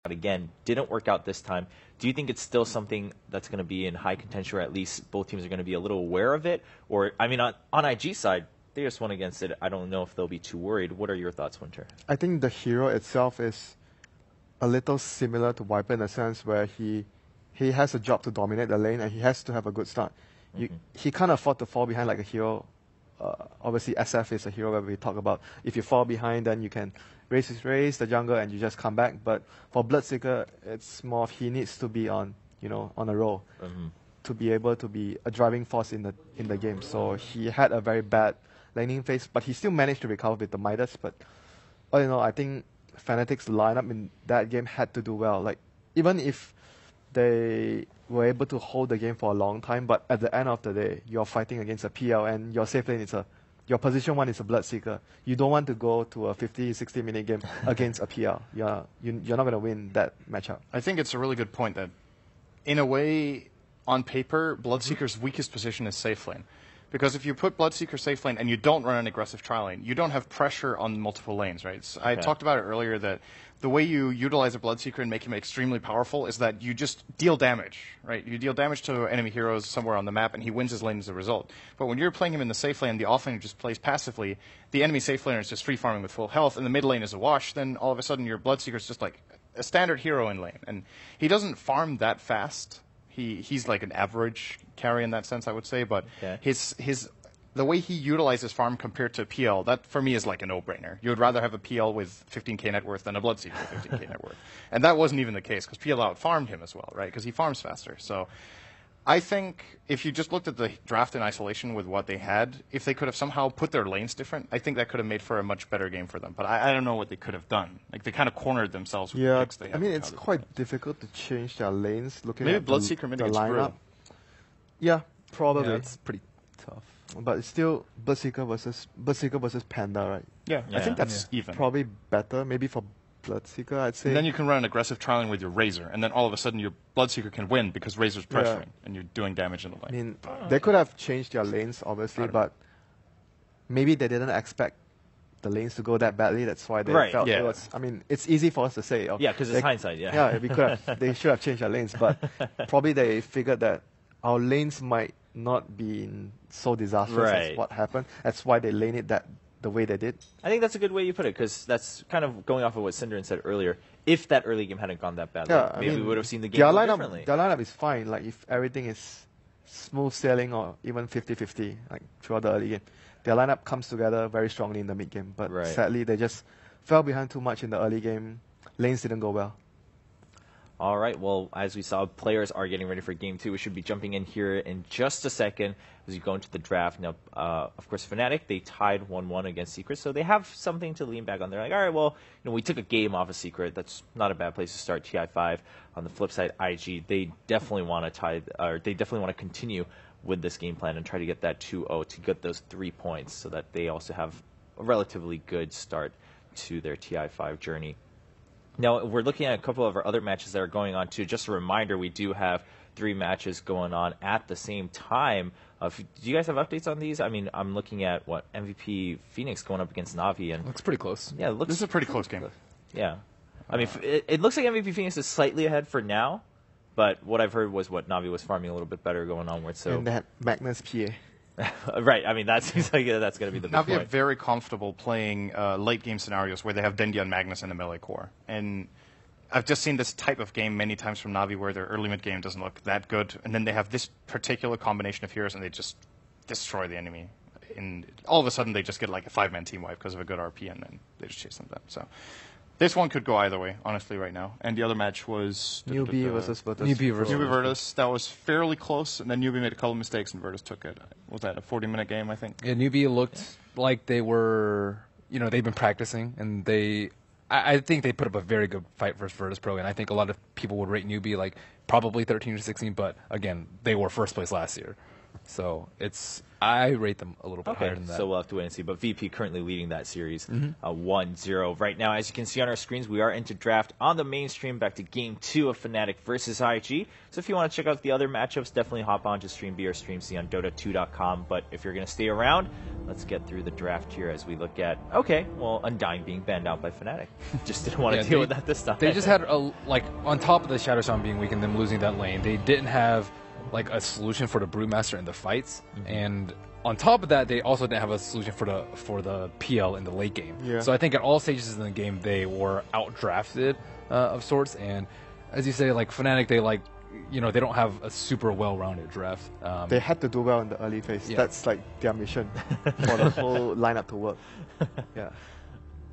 again. Didn't work out this time. Do you think it's still something that's going to be in high contention, or at least both teams are going to be a little aware of it? Or, I mean, on IG side, they just won against it. I don't know if they'll be too worried. What are your thoughts, Winter? I think the hero itself is a little similar to Viper in the sense where he has a job to dominate the lane and he has to have a good start. He can't afford to fall behind like a hero. Obviously, SF is a hero where we talk about if you fall behind, then you can raise the jungle and you just come back. But for Bloodseeker, it's more of he needs to be on a roll to be able to be a driving force in the game. So he had a very bad laning phase, but he still managed to recover with the Midas. But all in all, I think Fnatic's lineup in that game had to do well. Like even if they were able to hold the game for a long time, but at the end of the day, you're fighting against a PL and your safe lane is your position 1 is a Bloodseeker. You don't want to go to a 50, 60-minute game against a PL. You're not going to win that matchup. I think it's a really good point that, in a way, on paper, Bloodseeker's weakest position is safe lane. Because if you put Bloodseeker safe lane and you don't run an aggressive tri lane, you don't have pressure on multiple lanes, right? So I talked about it earlier that the way you utilize a Bloodseeker and make him extremely powerful is that you just deal damage, right? You deal damage to enemy heroes somewhere on the map and he wins his lane as a result. But when you're playing him in the safe lane, the off laner just plays passively, the enemy safe laner is just free farming with full health, and the mid lane is a wash, then all of a sudden your Bloodseeker is just like a standard hero in lane. And he doesn't farm that fast. He's like an average carry in that sense, I would say, but the way he utilizes farm compared to PL, that for me is like a no-brainer. You would rather have a PL with 15k net worth than a Bloodseeker with 15k net worth. And that wasn't even the case, because PL out-farmed him as well, right? Because he farms faster. So I think if you just looked at the draft in isolation with what they had, if they could have somehow put their lanes different, I think that could have made for a much better game for them. But I don't know what they could have done. Like, they kind of cornered themselves with the picks they had. I mean, it's quite difficult to change their lanes looking Maybe at Bloodseeker the lineup. Brew. Yeah, probably. Yeah, it's pretty tough. But it's still Bloodseeker versus Panda, right? Yeah, I think that's even. Probably better, maybe for Bloodseeker, I'd say. And then you can run an aggressive trialing with your Razor, and then all of a sudden your Bloodseeker can win because Razor's pressuring, and you're doing damage in the lane. I mean, they could have changed their lanes, obviously, but maybe they didn't expect the lanes to go that badly. That's why they felt it was. I mean, it's easy for us to say. Yeah, because it's hindsight, Yeah, we could have, they should have changed their lanes, but probably they figured that our lanes might not be so disastrous as what happened. That's why they lane it the way they did. I think that's a good way you put it, because that's kind of going off of what Synderen said earlier. If that early game hadn't gone that badly, maybe we would have seen the game differently. Their lineup is fine. Like, if everything is smooth sailing or even 50-50, like throughout the early game, their lineup comes together very strongly in the mid game. But sadly, they just fell behind too much in the early game. Lanes didn't go well. All right, well, as we saw, players are getting ready for Game 2. We should be jumping in here in just a second as we go into the draft. Now, of course, Fnatic, they tied 1-1 against Secret, so they have something to lean back on. They're like, all right, well, we took a game off of Secret. That's not a bad place to start TI5. On the flip side, IG, they definitely want to continue with this game plan and try to get that 2-0 to get those 3 points so that they also have a relatively good start to their TI5 journey. Now, we're looking at a couple of our other matches that are going on, too. Just a reminder, we do have 3 matches going on at the same time. Do you guys have updates on these? I mean, I'm looking at, MVP Phoenix going up against Na'Vi. And looks pretty close. Yeah, this is a pretty close game. Yeah. I mean, it looks like MVP Phoenix is slightly ahead for now, but what I've heard was Na'Vi was farming a little bit better going onward. So. And they had Magnus PA. Right, I mean, that seems like that's going to be the big Na'Vi point. are very comfortable playing late-game scenarios where they have Dendia and Magnus in the melee core. And I've just seen this type of game many times from Na'Vi where their early mid-game doesn't look that good, and then they have this particular combination of heroes and they just destroy the enemy. And all of a sudden they just get like a 5-man team wipe because of a good RP, and then they just chase them down. So this one could go either way, honestly, right now. And the other match was Newbie versus Virtus. Newbie versus Virtus. That was fairly close, and then Newbie made a couple of mistakes, and Virtus took it. Was that a 40-minute game, I think? Yeah, Newbie looked like they were, they've been practicing, and I think they put up a very good fight versus Virtus Pro, and I think a lot of people would rate Newbie like probably 13 or 16, but again, they were first place last year. So it's I rate them a little bit higher Okay, than that. so we'll have to wait and see. But VP currently leading that series 1-0. Right now, as you can see on our screens, we are into draft on the main stream back to Game 2 of Fnatic versus IG. So if you want to check out the other matchups, definitely hop on to Stream B or Stream C on Dota2.com. But if you're going to stay around, let's get through the draft here as we look at, okay, well, Undying being banned out by Fnatic. Just didn't want to deal with that this time. They just had, on top of the Shadow Storm being weak and them losing that lane, they didn't have like a solution for the Brewmaster in the fights, and on top of that, they also didn't have a solution for the PL in the late game. Yeah. So I think at all stages in the game, they were outdrafted of sorts. And as you say, like Fnatic, they they don't have a super well-rounded draft. They had to do well in the early phase. Yeah. That's like their mission for the whole lineup to work. Yeah,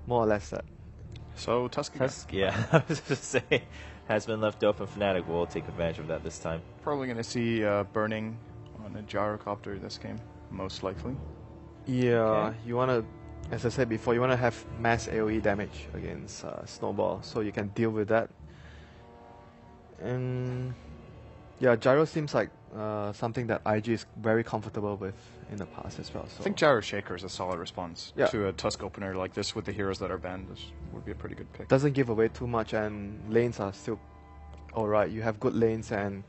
more or less that. So Tusk, Yeah, I was going to say, has been left open. Fnatic will take advantage of that this time. probably going to see burning on a gyrocopter this game, most likely. Yeah, Okay. you want to, as I said before, you want to have mass AoE damage against Snowball, so you can deal with that. And yeah, Gyro seems like something that IG is very comfortable with in the past as well. So I think Gyro Shaker is a solid response Yeah. to a Tusk opener like this with the heroes that are banned. This would be a pretty good pick. doesn't give away too much, and lanes are still alright. You have good lanes, and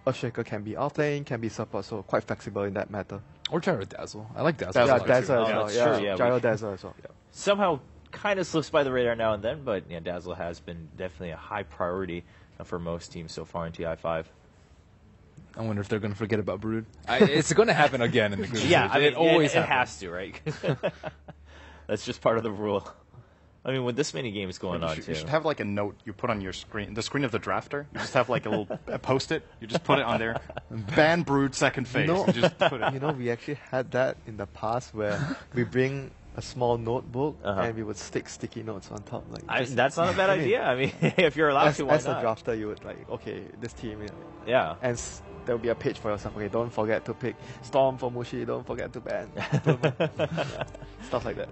Earthshaker can be offlane, can be support, so quite flexible in that matter. Or Gyro Dazzle. I like Dazzle. Dazzle. Yeah, Dazzle Dazzle too. as Yeah, well. that's Yeah, true, yeah, Gyro we- Dazzle as well. Somehow kind of slips by the radar now and then, but yeah, Dazzle has been definitely a high priority for most teams so far in TI5. I wonder if they're going to forget about Brood. It's going to happen again in the group. Yeah, stage. I mean, it always it happens. has to, right? That's just part of the rule. I mean, with this many games going on, You should have like a note you put on your screen, the screen of the drafter. You just have like a little post-it. You just put it on there. Ban Brood second phase. No. You just put it. You know, we actually had that in the past where we bring a small notebook and we would stick sticky notes on top. Like that's not a bad I mean, idea. I mean, if you're allowed as, to, why as a not? drafter, you would like, okay, this team, Yeah. and there will be a page for yourself. Okay, don't forget to pick Storm for Mushi. Don't forget to ban stuff like that.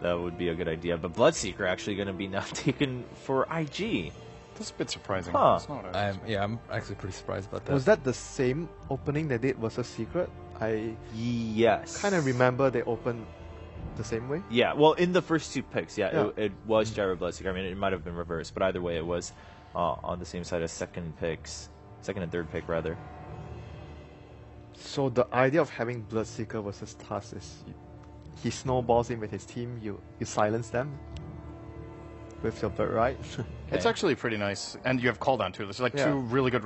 That would be a good idea. But Bloodseeker actually going to be now taken for IG. That's a bit surprising. Huh. It's not a- I'm actually pretty surprised about that. Was that the same opening they did versus Secret? I Yes. kind of remember they opened the same way. Yeah, well, in the first two picks, yeah, Yeah. it was Gyro Bloodseeker. I mean, it might have been reversed, but either way, it was on the same side as second and third pick, rather. So the idea of having Bloodseeker versus Tusk is he snowballs in with his team, you silence them with your bird, right? It's actually pretty nice, and you have cooldown too. There's like Yeah. two really good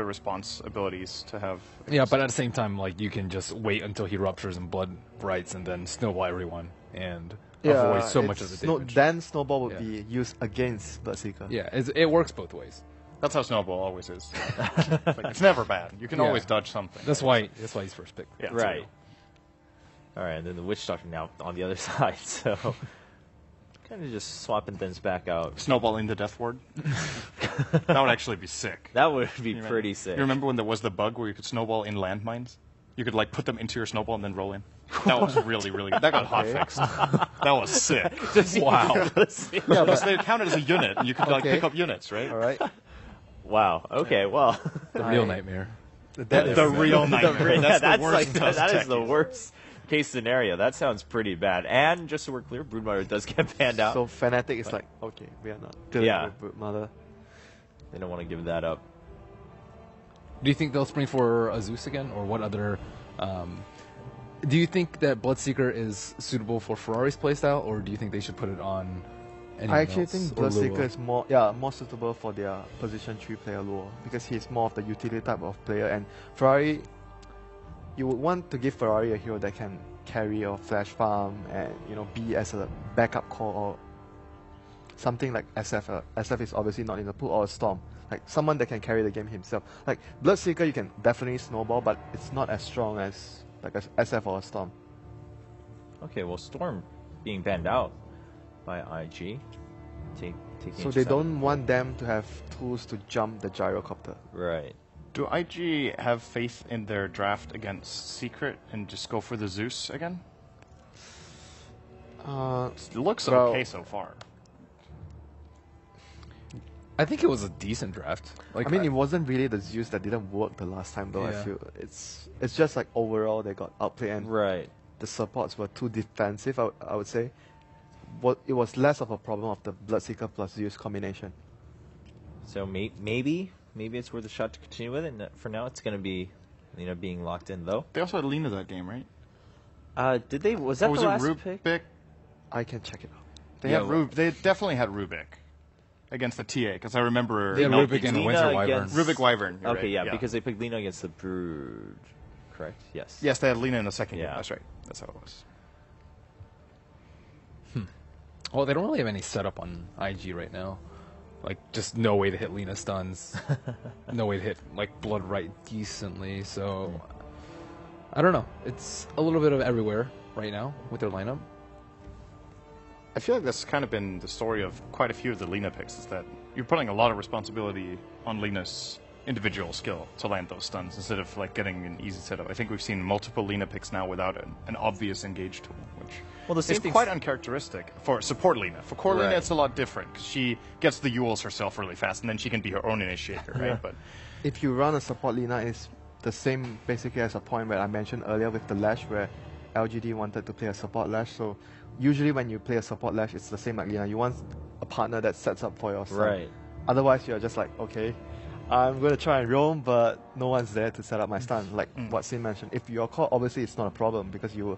response abilities to have. Yeah, but at the same time, like you can just wait until he ruptures and blood rights, and then snowball everyone and avoid so much of the damage. Then Snowball would Yeah. be used against Bloodseeker. Yeah, it works both ways. That's how Snowball always is. It's never bad. You can Yeah. always dodge something. That's why he's first pick. Yeah, Right. All right, and then the Witch Doctor now on the other side, so kind of just swapping things back out. Snowball in the Death Ward. That would actually be sick. That would be You pretty remember- sick. You remember when there was the bug where you could snowball in landmines? You could like put them into your snowball and then roll in. That was really, really good. That got hotfixed. That was sick. Wow. Yeah, Because but, they counted as a unit, and you could like Okay. pick up units, right? all right. Wow. Okay. Well, The real nightmare. That is The real nightmare. yeah, That's the worst like Tusk that is tech the use. worst case scenario. That sounds pretty bad. And just so we're clear, Broodmother does get banned out. So Fnatic is like, okay, we are not dealing Yeah. with Mother. They don't want to give that up. Do you think they'll spring for a Zeus again, or what other? Do you think that Bloodseeker is suitable for Ferrari's playstyle, or do you think they should put it on? I actually else, think or Bloodseeker Lua? is more suitable for their position 3 player Lua because he's more of the utility type of player, and Ferrari, you would want to give Ferrari a hero that can carry or flash farm and be as a backup core or something like SF. SF is obviously not in the pool, or a Storm, like someone that can carry the game himself. Like Bloodseeker, you can definitely snowball, but it's not as strong as like a SF or a Storm. Okay. Well, Storm being banned out by IG. Taking So they don't want them to have tools to jump the gyrocopter. Right. Do IG have faith in their draft against Secret and just go for the Zeus again? Uh, It looks Well- okay so far. I think it was a decent draft. Like, I mean, it wasn't really the Zeus that didn't work the last time, though. I Yeah. feel it's just like overall they got outplayed, and Right. the supports were too defensive. I would say, it was less of a problem of the Bloodseeker plus Zeus combination. So maybe it's worth a shot to continue with it. And for now, it's going to be, being locked in though. They also had Lina that game, right? Did they? Was that Or was the it last pick? Rubik? I can check it out. They Yeah, had They definitely had Rubik against the TA because I remember They had No, Rubik and Lina Winter Wyvern. against- Rubik Wyvern. you're Okay, right, yeah, because they picked Lina against the Brood. Correct. Yes. yes, they had Lina in the second game. Yeah. That's right. That's how it was. Well, they don't really have any setup on IG right now. Like, just no way to hit Lina stuns. No way to hit, like, Blood right decently. So, I don't know. It's a little bit of everywhere right now with their lineup. I feel like that's kind of been the story of quite a few of the Lina picks, is that you're putting a lot of responsibility on Lina's individual skill to land those stuns instead of like getting an easy setup. I think we've seen multiple Lina picks now without an obvious engage tool, which Well, the same is thing's- quite uncharacteristic for support Lina. For core Lina, Right. it's a lot different because she gets the Yules herself really fast, and then she can be her own initiator, right? Yeah. But If you run a support Lina, it's the same basically as a point where I mentioned earlier with the Lash, where LGD wanted to play a support Lash. So usually when you play a support Lash, it's the same like Lina. You want a partner that sets up for your stun. Right. Otherwise, you're just like, okay, I'm going to try and roam, but no one's there to set up my stun. Like what Sin mentioned. If you're caught, obviously it's not a problem because you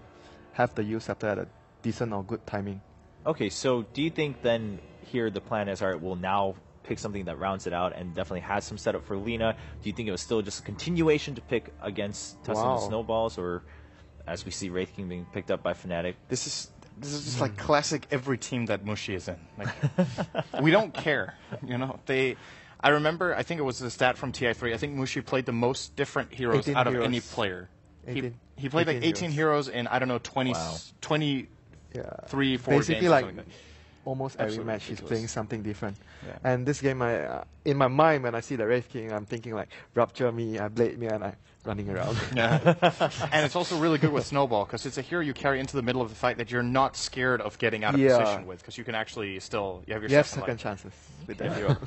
have the use scepter at a decent or good timing. Okay, so do you think then here the plan is, all right, we'll now pick something that rounds it out and definitely has some setup for Lina? Do you think it was still just a continuation to pick against Tussin Wow. and Snowballs, or as we see Wraith King being picked up by Fnatic? this is just like classic every team that Mushi is in. Like we don't care, I remember, I think it was a stat from TI3. I think Mushi played the most different heroes 18 out of heroes. any player. 18 He played like 18 heroes in, I don't know, 20, Wow. 23, Yeah. 4 games. Basically, or like something like that. almost every Absolutely match he's ridiculous. playing something different. Yeah. And this game, in my mind, when I see the Wraith King, I'm thinking like, rupture me, I blade me, and I'm running around. Yeah. And it's also really good with Snowball because it's a hero you carry into the middle of the fight that you're not scared of getting out of Yeah. position with because you can actually still, you have your You have second second life. chances with that hero.